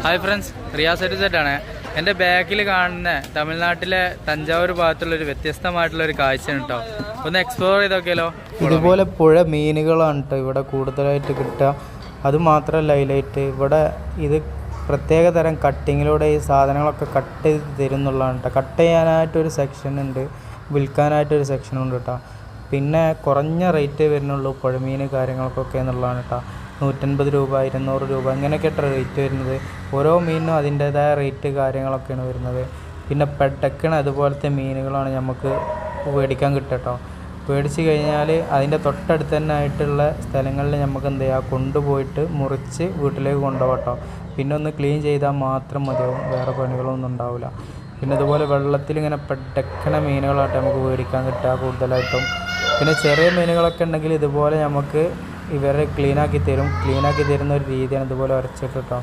Hi friends, Riyas സെറ്റാണ്. എൻ്റെ ബാക്കിൽ കാണുന്ന തമിഴ്നാട്ടിലെ തഞ്ചാവൂർ ഭാഗത്തുള്ളൊരു വ്യത്യസ്തമായിട്ടുള്ളൊരു കാഴ്ചയാണ് കേട്ടോ. ഒന്ന് എക്സ്പ്ലോർ ചെയ്തൊക്കെയല്ലോ. ഇതുപോലെ പുഴ മീനുകളാണ് കേട്ടോ ഇവിടെ കൂടുതലായിട്ട് കിട്ടുക. അതുമാത്രമല്ല ഹൈലൈറ്റ്, ഇവിടെ ഇത് പ്രത്യേക തരം കട്ടിങ്ങിലൂടെ ഈ സാധനങ്ങളൊക്കെ കട്ട് ചെയ്ത് തരുന്നുള്ളതാണ് കേട്ടോ. കട്ട് ചെയ്യാനായിട്ടൊരു സെക്ഷൻ ഉണ്ട്, വിൽക്കാനായിട്ടൊരു സെക്ഷനുണ്ട് കേട്ടോ. പിന്നെ കുറഞ്ഞ റേറ്റ് വരുന്നുള്ളൂ പുഴമീൻ കാര്യങ്ങൾക്കൊക്കെ എന്നുള്ളതാണ് കേട്ടോ. 150 രൂപ, 200 രൂപ അങ്ങനെയൊക്കെ റേറ്റ് വരുന്നത്. ഓരോ മീനിനും അതിൻ്റേതായ റേറ്റ് കാര്യങ്ങളൊക്കെയാണ് വരുന്നത്. പിന്നെ പെടക്കണ അതുപോലത്തെ മീനുകളാണ് നമുക്ക് മേടിക്കാൻ കിട്ടുക കേട്ടോ. മേടിച്ച് കഴിഞ്ഞാൽ അതിൻ്റെ തൊട്ടടുത്ത് തന്നെ ആയിട്ടുള്ള സ്ഥലങ്ങളിൽ നമുക്ക് എന്ത് ചെയ്യുക, കൊണ്ടുപോയിട്ട് മുറിച്ച് വീട്ടിലേക്ക് കൊണ്ടുപോകാം കേട്ടോ. പിന്നെ ഒന്ന് ക്ലീൻ ചെയ്താൽ മാത്രം മതിയാവും, വേറെ പണികളൊന്നും ഉണ്ടാവില്ല. പിന്നെ അതുപോലെ വെള്ളത്തിൽ ഇങ്ങനെ പെടക്കണ മീനുകളായിട്ട് നമുക്ക് മേടിക്കാൻ കിട്ടുക കൂടുതലായിട്ടും. പിന്നെ ചെറിയ മീനുകളൊക്കെ ഉണ്ടെങ്കിൽ ഇതുപോലെ നമുക്ക് ഇവരെ ക്ലീനാക്കി തരുന്ന ഒരു രീതിയാണ് ഇതുപോലെ ഉരച്ചിട്ട് കേട്ടോ.